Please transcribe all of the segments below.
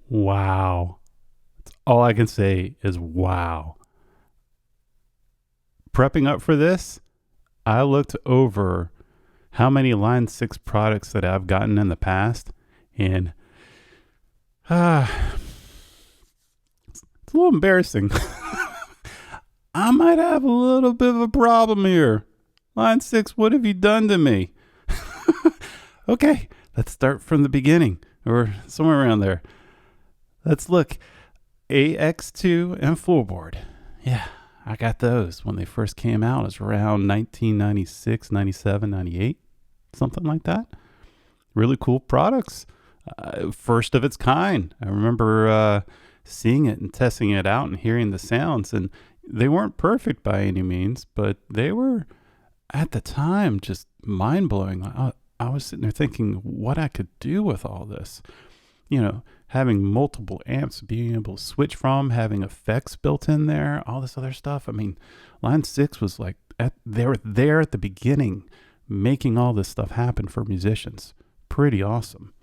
Wow. That's all I can say is wow. Prepping up for this, I looked over how many Line 6 products that I've gotten in the past, and it's a little embarrassing. I might have a little bit of a problem here. Line 6, what have you done to me? Okay, let's start from the beginning, or somewhere around there. Let's look. AX2 and Floorboard. Yeah, I got those when they first came out. It was around 1996, 97, 98, something like that. Really cool products. First of its kind. I remember seeing it and testing it out and hearing the sounds, and they weren't perfect by any means, but they were, at the time, just mind-blowing. I was sitting there thinking what I could do with all this. You know, having multiple amps, being able to switch from, having effects built in there, all this other stuff. I mean, Line 6 was like, they were there at the beginning, making all this stuff happen for musicians. Pretty awesome.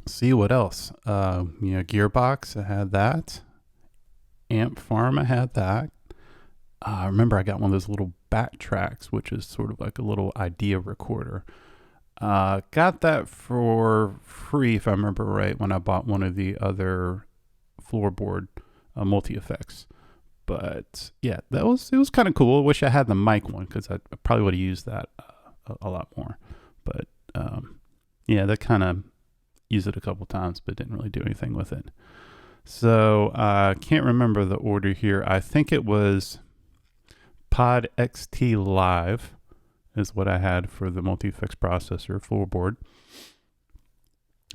See what else? Gearbox, I had that. Amp Farm, I had that. I remember I got one of those little backtracks, which is sort of like a little idea recorder. Got that for free, if I remember right, when I bought one of the other Floorboard multi-effects. But yeah, it was kind of cool. I wish I had the mic one, because I probably would have used that a lot more. But yeah, that kind of used it a couple times, but didn't really do anything with it. So I can't remember the order here. I think it was Pod XT Live is what I had for the multi-effects processor Floorboard.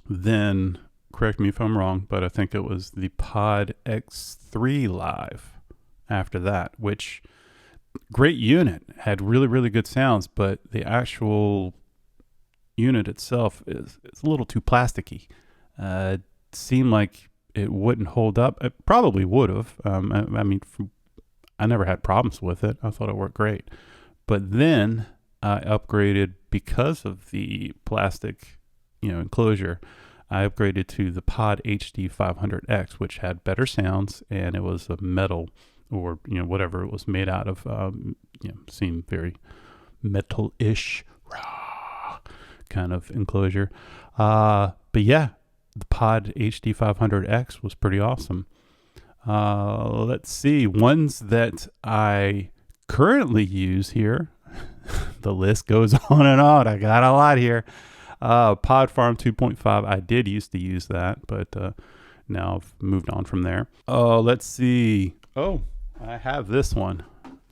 Then, correct me if I'm wrong, but I think it was the Pod X3 Live after that, which, great unit, had really, really good sounds, but the actual unit itself is a little too plasticky. It seemed like it wouldn't hold up. It probably would have. I never had problems with it. I thought it worked great. But then I upgraded, because of the plastic, enclosure. I upgraded to the Pod HD 500X, which had better sounds, and it was a metal, or whatever it was made out of. Seemed very metal-ish kind of enclosure. But yeah, the Pod HD 500X was pretty awesome. Let's see, ones that I currently use here. The list goes on and on. I got a lot here. Pod Farm 2.5. I did used to use that, but now I've moved on from there. Let's see. Oh, I have this one.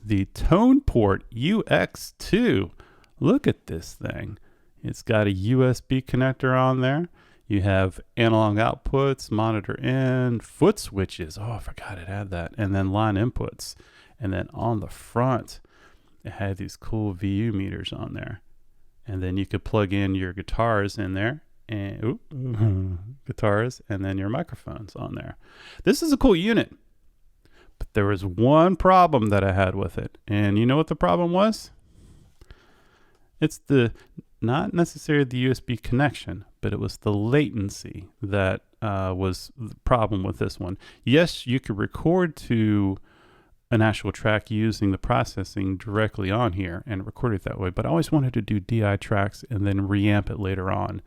The TonePort UX2. Look at this thing. It's got a USB connector on there. You have analog outputs, monitor in, foot switches. Oh, I forgot it had that. And then line inputs. And then on the front, it had these cool VU meters on there. And then you could plug in your guitars in there. And guitars, and then your microphones on there. This is a cool unit. But there was one problem that I had with it. And you know what the problem was? It's not necessarily the USB connection, but it was the latency that was the problem with this one. Yes, you could record to an actual track using the processing directly on here and record it that way, but I always wanted to do DI tracks and then reamp it later on.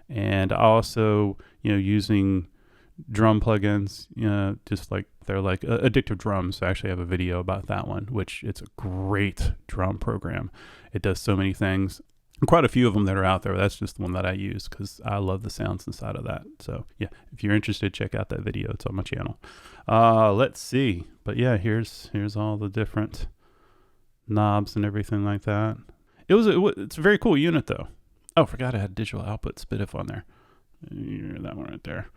And also, using drum plugins, just like they're like Addictive Drums. I actually have a video about that one, which it's a great drum program. It does so many things. Quite a few of them that are out there. That's just the one that I use because I love the sounds inside of that. So yeah, if you're interested, check out that video. It's on my channel. Let's see. But yeah, here's all the different knobs and everything like that. It's a very cool unit though. Oh, forgot I had digital output SPDIF on there. That one right there.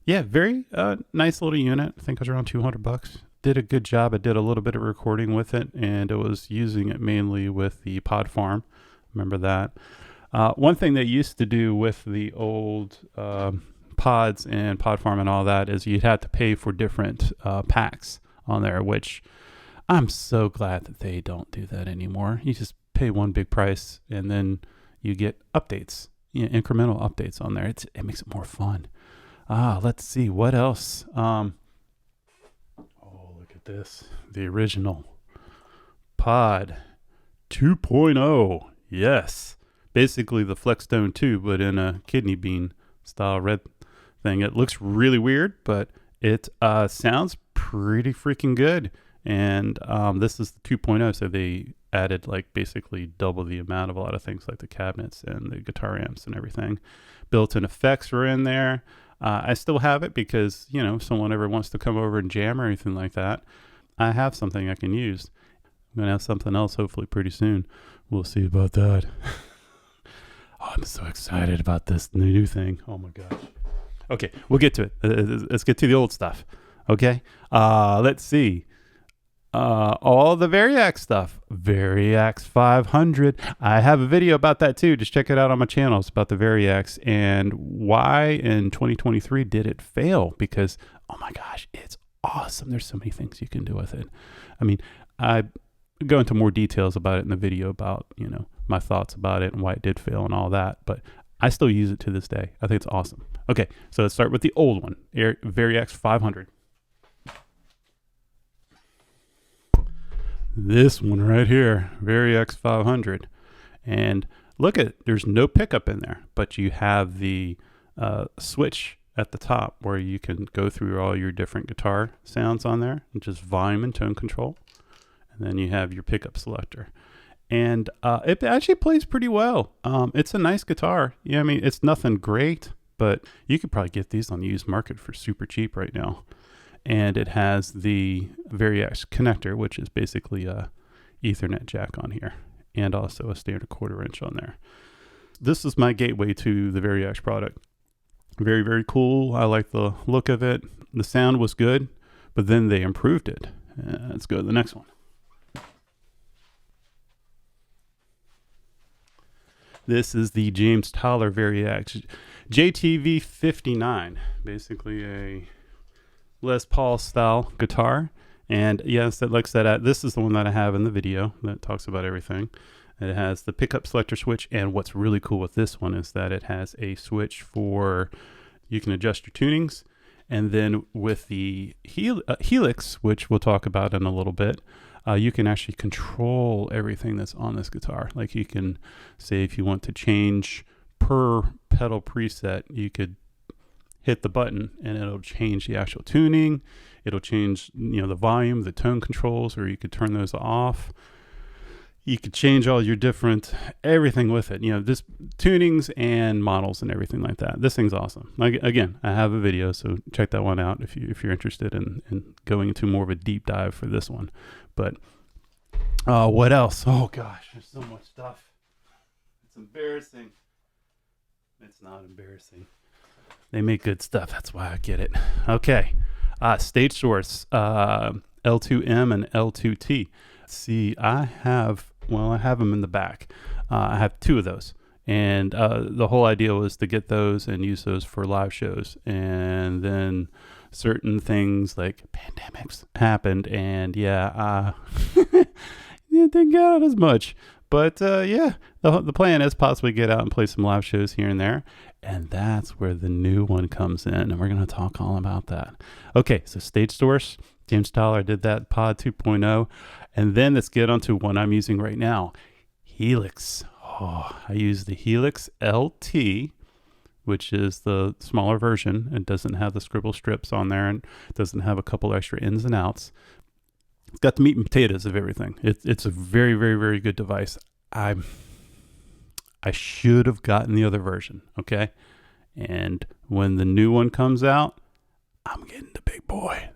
Yeah, very nice little unit. I think it was around $200. Did a good job. I did a little bit of recording with it, and I was using it mainly with the Pod Farm. Remember that. One thing they used to do with the old pods and Pod Farm and all that is you'd have to pay for different packs on there, which I'm so glad that they don't do that anymore. You just pay one big price and then you get updates, incremental updates on there. It makes it more fun. Let's see what else. Oh, look at this. The original Pod 2.0. Yes. Basically the Flexstone 2, but in a kidney bean style red thing. It looks really weird, but it sounds pretty freaking good. And this is the 2.0, so they added like basically double the amount of a lot of things like the cabinets and the guitar amps and everything. Built-in effects are in there. I still have it because, you know, if someone ever wants to come over and jam or anything like that, I have something I can use. I'm going to have something else hopefully pretty soon. We'll see about that. Oh, I'm so excited about this new thing. Oh my gosh. Okay, we'll get to it. Let's get to the old stuff. Okay. Let's see. All the Variax stuff. Variax 500. I have a video about that too. Just check it out on my channel. It's about the Variax and why in 2023 did it fail? Because, oh my gosh, it's awesome. There's so many things you can do with it. I mean, I go into more details about it in the video about, you know, my thoughts about it and why it did fail and all that. But I still use it to this day. I think it's awesome. Okay, so let's start with the old one, Variax 500. This one right here, Variax 500. And look at, there's no pickup in there, but you have the switch at the top where you can go through all your different guitar sounds on there, and just volume and tone control. And then you have your pickup selector. And it actually plays pretty well. It's a nice guitar. Yeah, I mean, it's nothing great, but you could probably get these on the used market for super cheap right now. And it has the Variax connector, which is basically a Ethernet jack on here, and also a standard 1/4 inch on there. This is my gateway to the Variax product. Very, very cool. I like the look of it. The sound was good, but then they improved it. Let's go to the next one. This is the James Tyler Variax JTV 59, basically a Les Paul style guitar. And yes, it looks at this is the one that I have in the video that talks about everything. It has the pickup selector switch, and what's really cool with this one is that it has a switch for, you can adjust your tunings, and then with the Helix, which we'll talk about in a little bit, you can actually control everything that's on this guitar. Like you can say if you want to change per pedal preset, you could hit the button and it'll change the actual tuning. It'll change, you know, the volume, the tone controls, or you could turn those off. You could change all your different, everything with it, you know, just tunings and models and everything like that. This thing's awesome. Like, again, I have a video, so check that one out if you're interested in going into more of a deep dive for this one. But what else? Oh gosh, there's so much stuff. It's embarrassing. It's not embarrassing. They make good stuff. That's why I get it. Okay. StageSource, L2M and L2T. See, I have them in the back. I have two of those. And the whole idea was to get those and use those for live shows. And then certain things like pandemics happened. And yeah, it didn't get out as much. But yeah, the plan is possibly get out and play some live shows here and there. And that's where the new one comes in. And we're going to talk all about that. Okay, so StageSource, James Tyler did that, Pod 2.0. And then let's get onto one I'm using right now, Helix. Oh, I use the Helix LT, which is the smaller version. It doesn't have the Scribble strips on there and doesn't have a couple extra ins and outs. It's got the meat and potatoes of everything. It's a very, very, very good device. I should have gotten the other version, okay? And when the new one comes out, I'm getting the big boy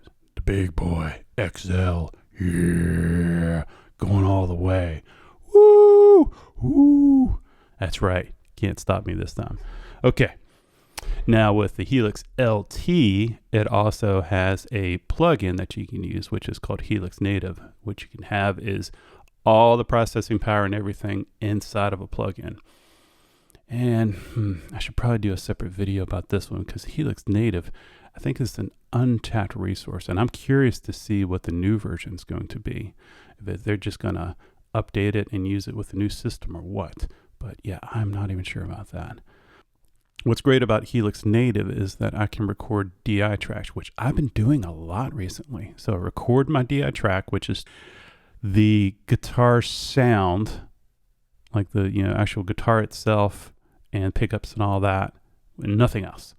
XL. Yeah, going all the way. Woo, woo. That's right. Can't stop me this time. Okay. Now with the Helix LT, it also has a plugin that you can use, which is called Helix Native. What you can have is all the processing power and everything inside of a plugin. And I should probably do a separate video about this one because Helix Native, I think, is an untapped resource. And I'm curious to see what the new version is going to be. If they're just going to update it and use it with the new system or what. But yeah, I'm not even sure about that. What's great about Helix Native is that I can record DI tracks, which I've been doing a lot recently. So I record my DI track, which is the guitar sound, like the actual guitar itself and pickups and all that, and nothing else.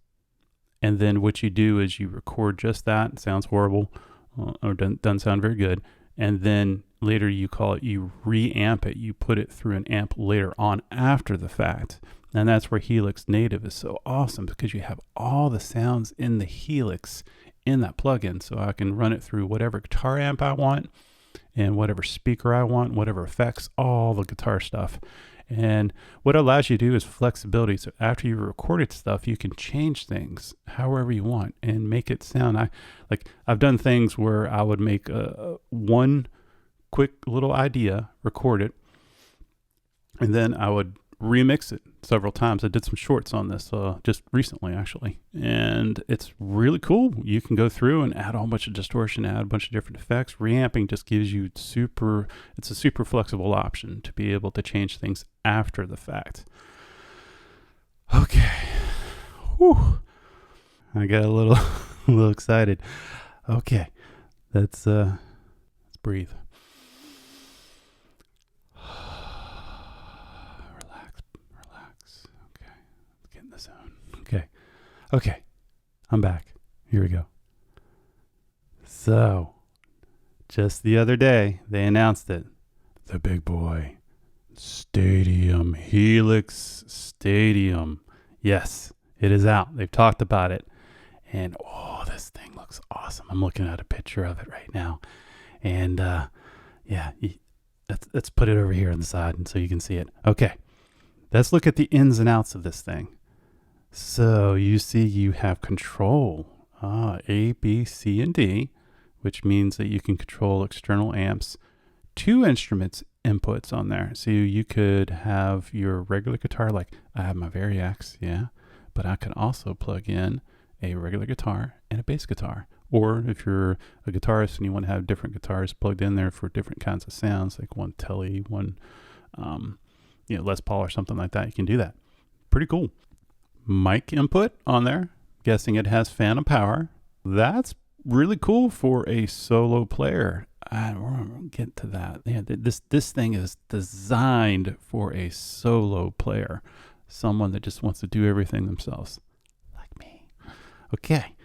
And then what you do is you record just that. It sounds horrible or doesn't sound very good. And then later you reamp it. You put it through an amp later on after the fact. And that's where Helix Native is so awesome, because you have all the sounds in the Helix in that plugin. So I can run it through whatever guitar amp I want and whatever speaker I want, whatever effects, all the guitar stuff. And what it allows you to do is flexibility. So after you recorded stuff, you can change things however you want and make it sound. I've done things where I would make one quick little idea, record it, and then I would remix it several times. I did some shorts on this just recently, actually, and it's really cool. You can go through and add a whole bunch of distortion, add a bunch of different effects. Reamping just gives you it's a super flexible option to be able to change things after the fact. Okay. Whew. I got a little excited. Okay. Let's breathe. Okay, I'm back. Here we go. So, just the other day, they announced it. The big boy. Stadium. Helix Stadium. Yes, it is out. They've talked about it. And, this thing looks awesome. I'm looking at a picture of it right now. And, let's put it over here on the side and so you can see it. Okay, let's look at the ins and outs of this thing. So you see you have control, A, B, C, and D, which means that you can control external amps, 2 instruments inputs on there. So you could have your regular guitar, like I have my Variax, but I could also plug in a regular guitar and a bass guitar. Or if you're a guitarist and you want to have different guitars plugged in there for different kinds of sounds, like one Tele, one Les Paul or something like that, you can do that. Pretty cool. Mic input on there. Guessing it has phantom power. That's really cool for a solo player. We're going to get to that. Yeah, this thing is designed for a solo player, someone that just wants to do everything themselves, like me. Okay,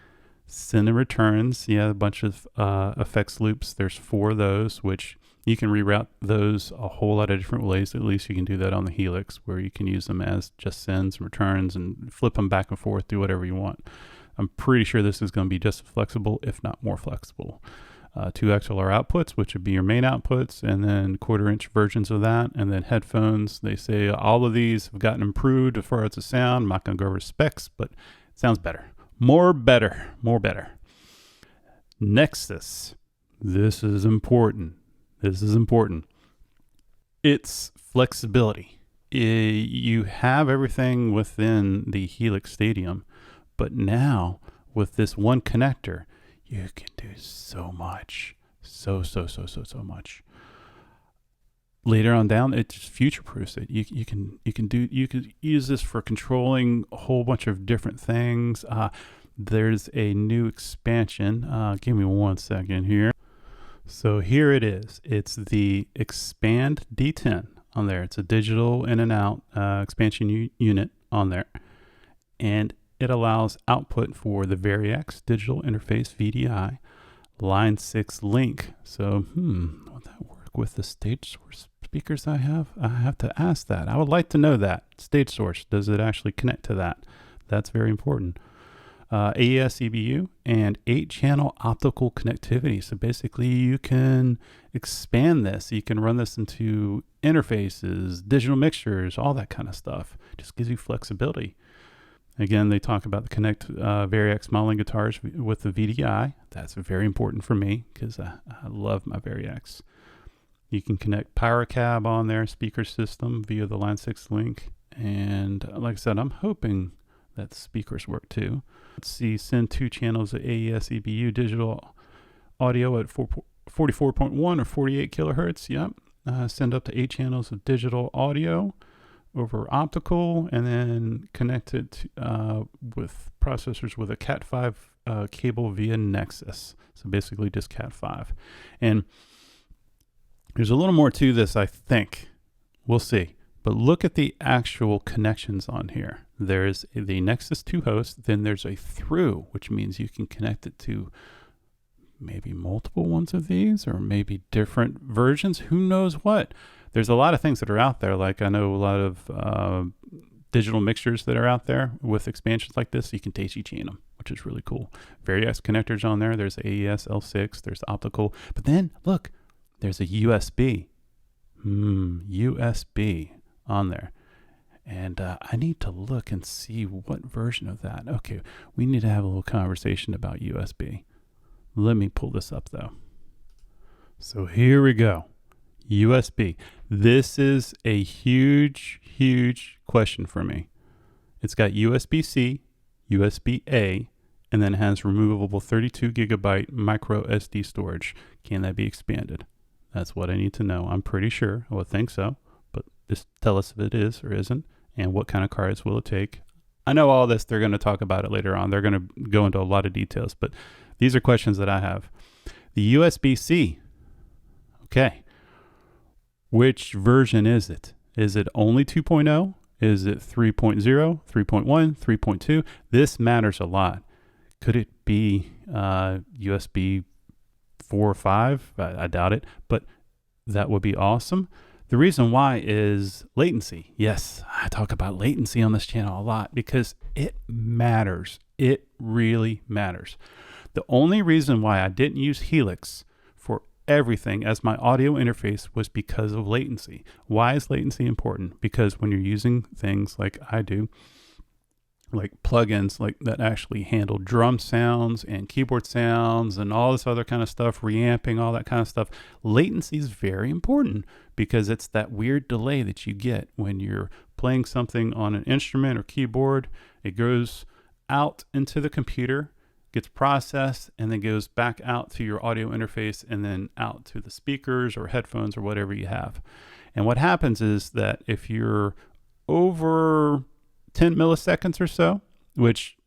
send and returns. Yeah, a bunch of effects loops. There's 4 of those, which you can reroute those a whole lot of different ways. At least you can do that on the Helix, where you can use them as just sends and returns and flip them back and forth, do whatever you want. I'm pretty sure this is going to be just flexible, if not more flexible. 2 XLR outputs, which would be your main outputs, and then 1/4-inch versions of that, and then headphones. They say all of these have gotten improved as far as the sound. I'm not going to go over specs, but it sounds better. More better. Nexus. This is important. It's flexibility. You have everything within the Helix Stadium, but now with this one connector, you can do so much. So much. Later on down, it just future-proofs it. You can use this for controlling a whole bunch of different things. There's a new expansion. Give me 1 second here. So here it is. It's the Expand D10 on there. It's a digital in and out expansion unit on there. And it allows output for the Variax digital interface VDI line 6 link. So, would that work with the StageSource speakers I have? I have to ask that. I would like to know that. StageSource, does it actually connect to that? That's very important. AES EBU and 8-channel optical connectivity. So basically you can expand this. You can run this into interfaces, digital mixtures, all that kind of stuff. Just gives you flexibility. Again, they talk about the Connect Variax modeling guitars with the VDI. That's very important for me because I love my Variax. You can connect power cab on there, speaker system via the Line 6 link. And like I said, I'm hoping that the speakers work too. Let's see, send 2 channels of AES EBU digital audio at 44.1 or 48 kilohertz. Yep. Send up to 8 channels of digital audio over optical, and then connect it with processors with a Cat5 cable via Nexus. So basically just Cat5. And there's a little more to this, I think. We'll see. But look at the actual connections on here. There's the Nexus 2 host, then there's a through, which means you can connect it to maybe multiple ones of these, or maybe different versions. Who knows what? There's a lot of things that are out there. Like I know a lot of digital mixers that are out there with expansions like this. So you can daisy-chain them, which is really cool. Variax connectors on there. There's AES L6. There's optical. But then look, there's a USB. USB on there. And I need to look and see what version of that. Okay, we need to have a little conversation about USB. Let me pull this up though. So here we go. USB. This is a huge, huge question for me. It's got USB-C, USB-A, and then it has removable 32 gigabyte micro SD storage. Can that be expanded? That's what I need to know. I'm pretty sure. I would think so, but just tell us if it is or isn't, and what kind of cards will it take. I know all this. They're going to talk about it later on. They're going to go into a lot of details, but these are questions that I have. The USB-C. Okay. Which version is it? Is it only 2.0? Is it 3.0, 3.1, 3.2? This matters a lot. Could it be USB 4 or 5? I doubt it, but that would be awesome. The reason why is latency. Yes, I talk about latency on this channel a lot because it matters. It really matters. The only reason why I didn't use Helix for everything as my audio interface was because of latency. Why is latency important? Because when you're using things like I do, like plugins like that actually handle drum sounds and keyboard sounds and all this other kind of stuff, reamping, all that kind of stuff, latency is very important because it's that weird delay that you get when you're playing something on an instrument or keyboard. It goes out into the computer, gets processed, and then goes back out to your audio interface and then out to the speakers or headphones or whatever you have. And what happens is that if you're over 10 milliseconds or so, which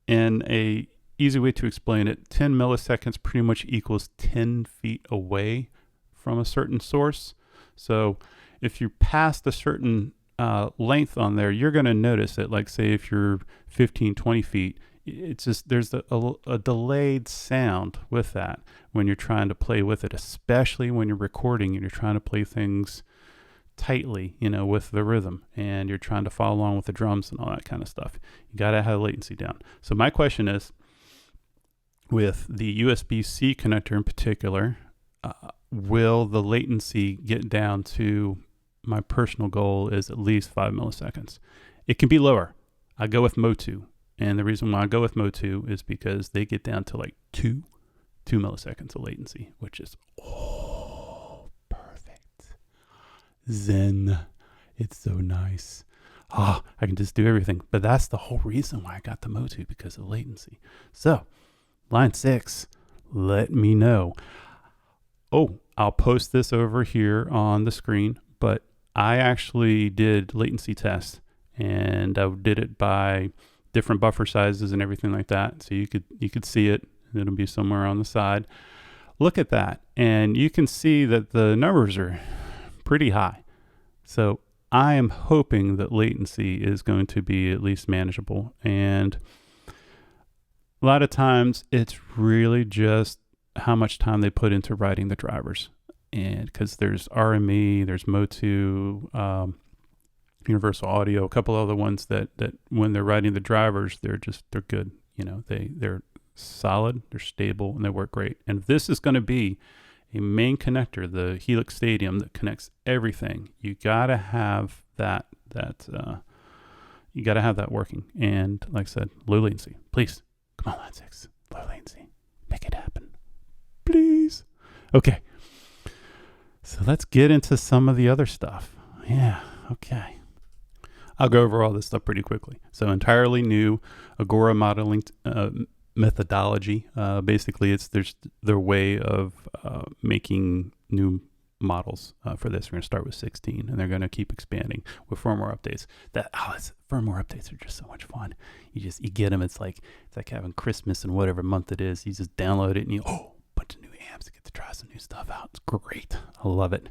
in a easy way to explain it, 10 milliseconds pretty much equals 10 feet away from a certain source. So if you're past a certain length on there, you're going to notice it. Like say if you're 15, 20 feet, it's just there's a delayed sound with that when you're trying to play with it, especially when you're recording and you're trying to play things tightly, with the rhythm, and you're trying to follow along with the drums and all that kind of stuff. You got to have latency down. So my question is, with the USB-C connector in particular, will the latency get down to, my personal goal is at least 5 milliseconds. It can be lower. I go with Motu. And the reason why I go with Motu is because they get down to like 2 milliseconds of latency, which is perfect. Zen. It's so nice. I can just do everything. But that's the whole reason why I got the Motu, because of latency. So, line 6, let me know. I'll post this over here on the screen, but I actually did latency tests, and I did it by different buffer sizes and everything like that. So you could see it. It'll be somewhere on the side. Look at that. And you can see that the numbers are pretty high. So I am hoping that latency is going to be at least manageable. And a lot of times it's really just how much time they put into writing the drivers. And because there's RME, there's Motu, Universal Audio, a couple other ones that when they're writing the drivers, they're good. They're solid, they're stable, and they work great. And if this is going to be a main connector, the Helix Stadium that connects everything, you gotta have that you gotta have that working. And like I said, low latency. Please, come on, line 6, low latency, make it happen, please. Okay, so let's get into some of the other stuff. Yeah, okay. I'll go over all this stuff pretty quickly. So entirely new Agora modeling methodology. Basically, it's their way of making new models for this. We're going to start with 16, and they're going to keep expanding with firmware updates. Firmware updates are just so much fun. You get them. It's like having Christmas in whatever month it is. You just download it and you bunch of new amps. You get to try some new stuff out. It's great. I love it.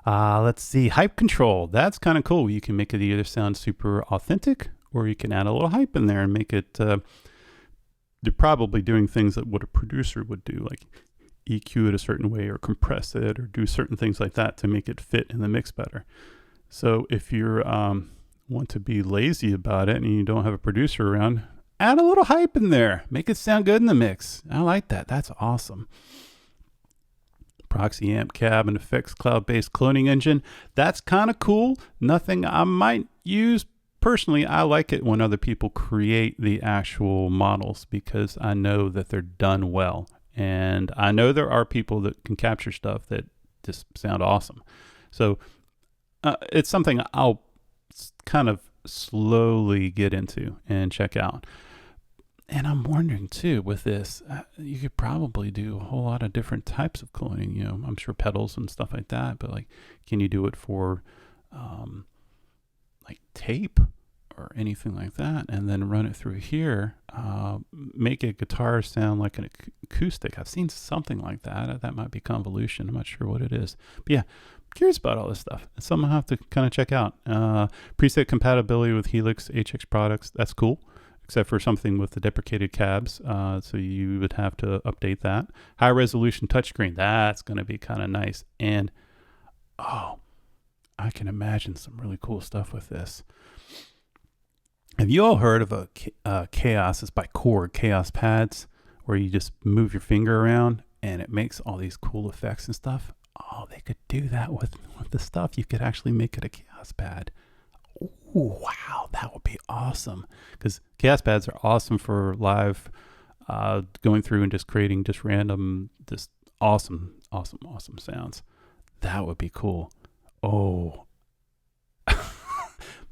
Let's see, hype control. That's kind of cool. You can make it either sound super authentic, or you can add a little hype in there and make it. They're probably doing things that what a producer would do, like EQ it a certain way or compress it or do certain things like that to make it fit in the mix better. So if you want to be lazy about it and you don't have a producer around, add a little hype in there. Make it sound good in the mix. I like that. That's awesome. Proxy amp cab and effects cloud-based cloning engine. That's kind of cool. Nothing I might use personally. I like it when other people create the actual models because I know that they're done well. And I know there are people that can capture stuff that just sound awesome. So it's something I'll kind of slowly get into and check out. And I'm wondering too, with this, you could probably do a whole lot of different types of cloning. You know, I'm sure pedals and stuff like that. But like, can you do it for like tape or anything like that, and then run it through here? Make a guitar sound like an acoustic. I've seen something like that. That might be convolution. I'm not sure what it is. But yeah, I'm curious about all this stuff. It's something I have to kind of check out. Preset compatibility with Helix HX products. That's cool. Except for something with the deprecated cabs. So you would have to update that. High resolution touchscreen. That's going to be kind of nice. And, I can imagine some really cool stuff with this. Have you all heard of a KAOSS? It's by Korg, KAOSS pads, where you just move your finger around and it makes all these cool effects and stuff. Oh, they could do that with the stuff. You could actually make it a KAOSS pad. Ooh, wow, that would be awesome. Because KAOSS pads are awesome for live, going through and just creating just random, just awesome sounds. That would be cool. Oh,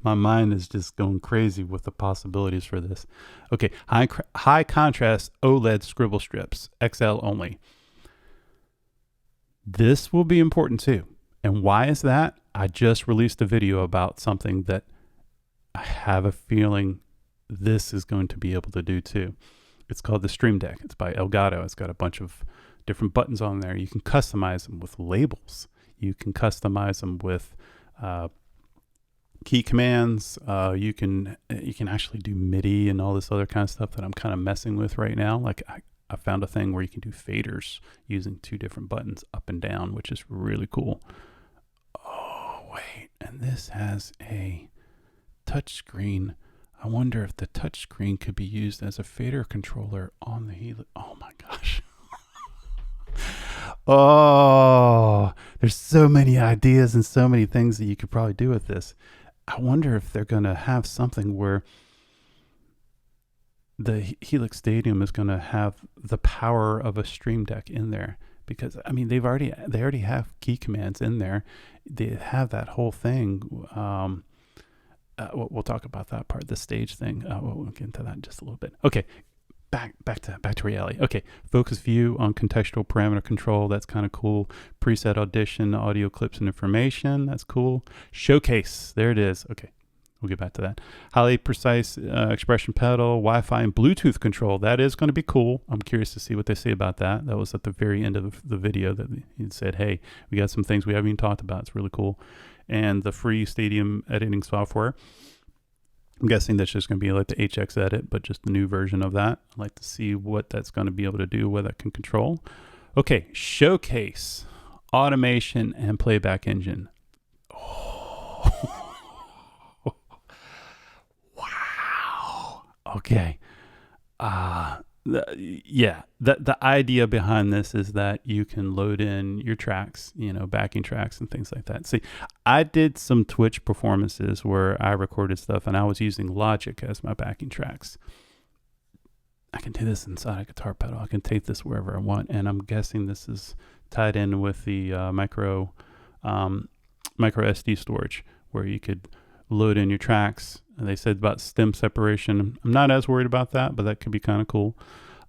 my mind is just going crazy with the possibilities for this. Okay, high contrast OLED scribble strips, XL only. This will be important too. And why is that? I just released a video about something that I have a feeling this is going to be able to do too. It's called the Stream Deck. It's by Elgato. It's got a bunch of different buttons on there. You can customize them with labels. You can customize them with key commands. You can actually do MIDI and all this other kind of stuff that I'm kind of messing with right now. Like I found a thing where you can do faders using 2 different buttons up and down, which is really cool. Oh, wait. And this has a touchscreen. I wonder if the touchscreen could be used as a fader controller on the Helix. Oh my gosh. Oh, there's so many ideas and so many things that you could probably do with this. I wonder if they're going to have something where the Helix Stadium is going to have the power of a Stream Deck in there, because I mean they already have key commands in there. They have that whole thing. We'll talk about that part, the stage thing. We'll get into that in just a little bit. Okay, back to reality. Okay, focus view on contextual parameter control. That's kind of cool. Preset audition, audio clips and information. That's cool. Showcase. There it is. Okay, we'll get back to that. Highly precise expression pedal, Wi-Fi and Bluetooth control. That is going to be cool. I'm curious to see what they say about that. That was at the very end of the video that he said, hey, we got some things we haven't even talked about. It's really cool. And the free Stadium editing software. I'm guessing that's just going to be like the HX Edit, but just the new version of that. I'd like to see what that's going to be able to do, what that can control. Okay, Showcase, automation and playback engine. Oh. Wow. Okay. The idea behind this is that you can load in your tracks, backing tracks and things like that. See, I did some Twitch performances where I recorded stuff and I was using Logic as my backing tracks. I can do this inside a guitar pedal. I can take this wherever I want, and I'm guessing this is tied in with the micro SD storage, where you could load in your tracks. And they said about stem separation. I'm not as worried about that, but that could be kind of cool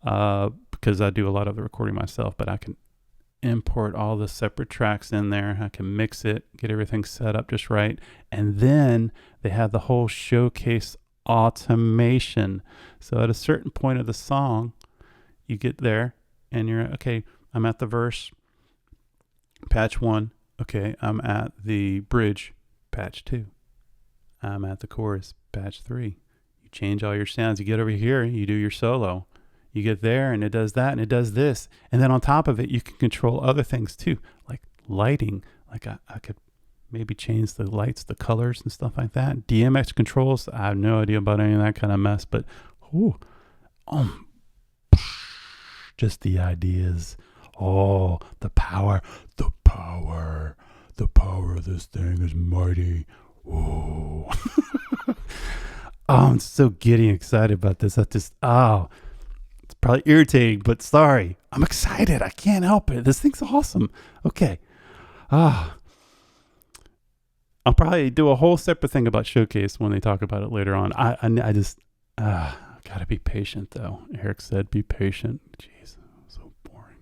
because I do a lot of the recording myself. But I can import all the separate tracks in there. I can mix it, get everything set up just right. And then they have the whole showcase automation. So at a certain point of the song, you get there and you're, okay, I'm at the verse, patch 1. Okay, I'm at the bridge, patch 2. I'm at the chorus, patch 3. You change all your sounds. You get over here, you do your solo. You get there and it does that and it does this. And then on top of it, you can control other things too, like lighting. Like I could maybe change the lights, the colors and stuff like that. DMX controls, I have no idea about any of that kind of mess, but just the ideas. Oh, the power of this thing is mighty. Whoa. I'm so giddy excited about this. It's probably irritating, but sorry. I'm excited. I can't help it. This thing's awesome. Okay. I'll probably do a whole separate thing about Showcase when they talk about it later on. I just gotta be patient though. Eric said, be patient. Jeez, so boring.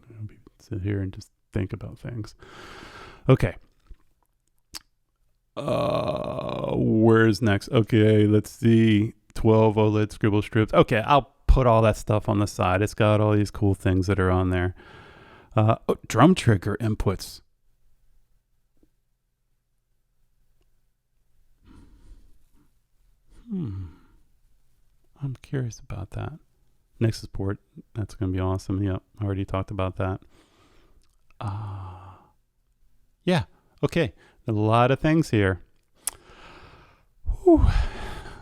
Sit here and just think about things. Okay. Where's next? Okay, let's see. 12 OLED Scribble strips. Okay, I'll put all that stuff on the side. It's got all these cool things that are on there. Drum trigger inputs. I'm curious about that. Nexus port, that's going to be awesome. Yep, I already talked about that. Yeah, okay. A lot of things here. Whew.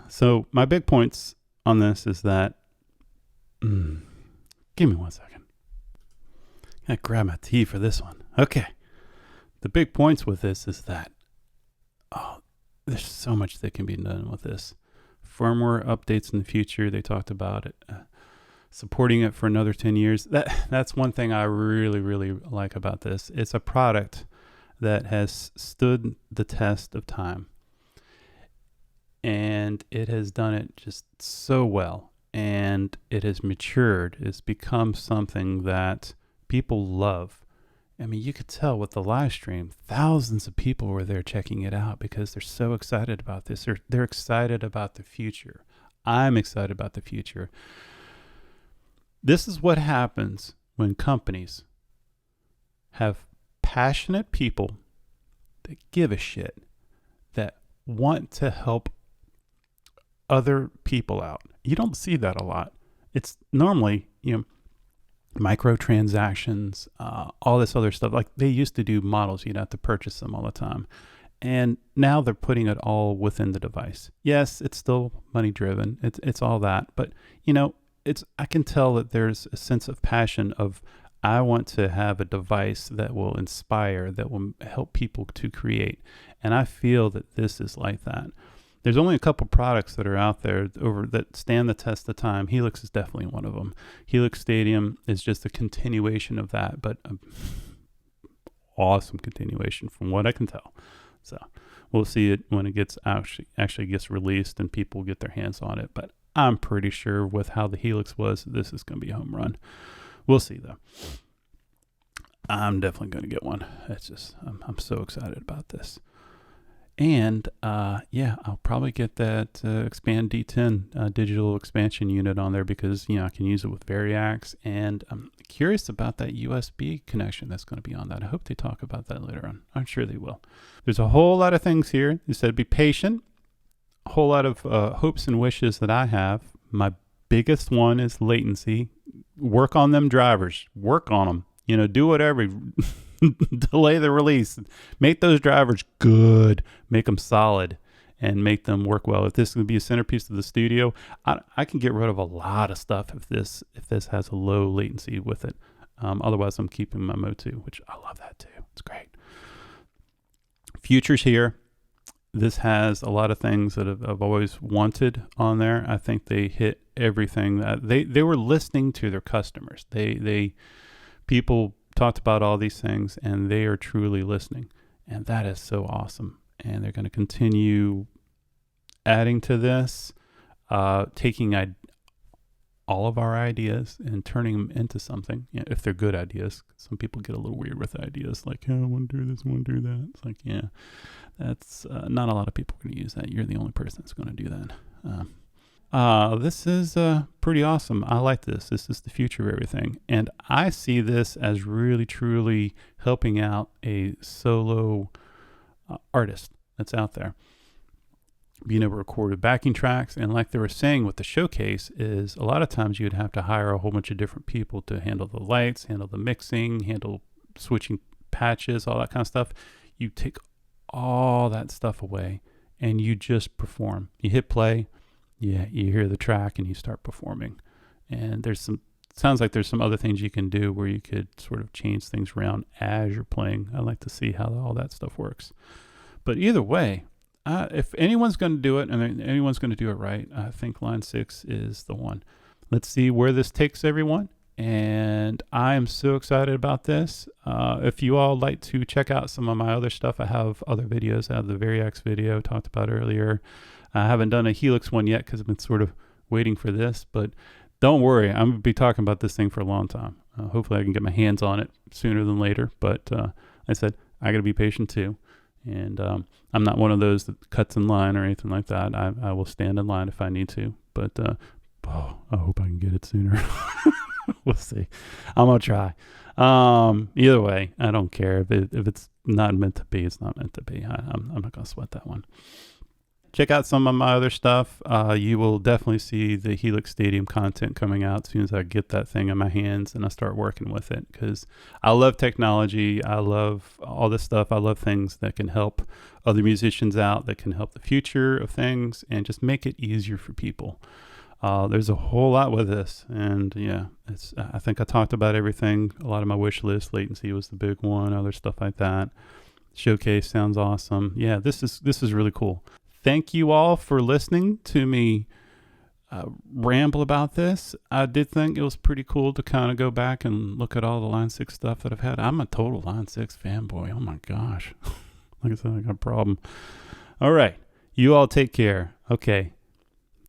So my big points on this is that, give me 1 second. I grab my tea for this one. Okay. The big points with this is that, there's so much that can be done with this. Firmware updates in the future, they talked about it. Supporting it for another 10 years. That's one thing I really, really like about this. It's a product that has stood the test of time. And it has done it just so well. And it has matured. It's become something that people love. I mean, you could tell with the live stream, thousands of people were there checking it out because they're so excited about this. They're excited about the future. I'm excited about the future. This is what happens when companies have passionate people that give a shit, that want to help other people out. You don't see that a lot. It's normally, microtransactions, all this other stuff. Like they used to do models, you'd have to purchase them all the time. And now they're putting it all within the device. Yes, it's still money driven. It's all that. But, I can tell that there's a sense of passion of, I want to have a device that will inspire, that will help people to create. And I feel that this is like that. There's only a couple products that are out there that stand the test of time. Helix is definitely one of them. Helix Stadium is just a continuation of that, but awesome continuation from what I can tell. So we'll see it when it gets actually gets released and people get their hands on it. But I'm pretty sure with how the Helix was, this is going to be a home run. We'll see though. I'm definitely going to get one. It's just, I'm so excited about this. And I'll probably get that Expand D10 digital expansion unit on there because, I can use it with Variax. And I'm curious about that USB connection that's going to be on that. I hope they talk about that later on. I'm sure they will. There's a whole lot of things here. They said be patient. A whole lot of hopes and wishes that I have. My biggest one is latency. Work on them drivers. Work on them. Do whatever. Delay the release. Make those drivers good. Make them solid and make them work well. If this is going to be a centerpiece of the studio, I can get rid of a lot of stuff if this has a low latency with it. Otherwise, I'm keeping my Mode 2, which I love that too. It's great. Features here. This has a lot of things that I've always wanted on there. I think they hit everything that they were listening to their customers. People talked about all these things and they are truly listening, and that is so awesome. And they're going to continue adding to this, taking all of our ideas and turning them into something, if they're good ideas. Some people get a little weird with ideas, like, oh, I want to do this, I want to do that. It's like, yeah, that's not a lot of people are going to use that. You're the only person that's going to do that. This is pretty awesome. I like this. This is the future of everything. And I see this as really, truly helping out a solo artist that's out there. Being able to record with backing tracks. And like they were saying with the showcase is a lot of times you'd have to hire a whole bunch of different people to handle the lights, handle the mixing, handle switching patches, all that kind of stuff. You take all that stuff away and you just perform. You hit play, you hear the track and you start performing. And sounds like there's some other things you can do where you could sort of change things around as you're playing. I like to see how all that stuff works. But either way, if anyone's going to do it, and anyone's going to do it right, I think Line 6 is the one. Let's see where this takes everyone. And I am so excited about this. If you all like to check out some of my other stuff, I have other videos. I have the Variax video talked about earlier. I haven't done a Helix one yet because I've been sort of waiting for this. But don't worry, I'm going to be talking about this thing for a long time. Hopefully I can get my hands on it sooner than later. But like I said, I got to be patient too. And I'm not one of those that cuts in line or anything like that. I will stand in line if I need to. But I hope I can get it sooner. We'll see. I'm going to try. Either way, I don't care. If it's not meant to be, it's not meant to be. I'm not going to sweat that one. Check out some of my other stuff. You will definitely see the Helix Stadium content coming out as soon as I get that thing in my hands and I start working with it, because I love technology. I love all this stuff. I love things that can help other musicians out, that can help the future of things and just make it easier for people. There's a whole lot with this, and yeah, I think I talked about everything. A lot of my wish list, latency was the big one, other stuff like that. Showcase sounds awesome. Yeah, this is really cool. Thank you all for listening to me ramble about this. I did think it was pretty cool to kind of go back and look at all the Line 6 stuff that I've had. I'm a total Line 6 fanboy. Oh my gosh. Like I said, I got a problem. All right. You all take care. Okay.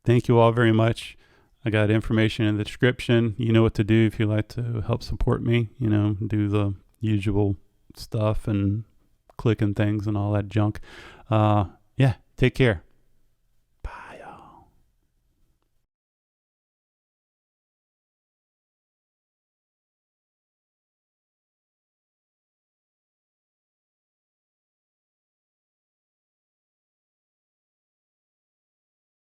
Thank you all very much. I got information in the description. You know what to do if you like to help support me. Do the usual stuff and clicking things and all that junk. Yeah. Take care.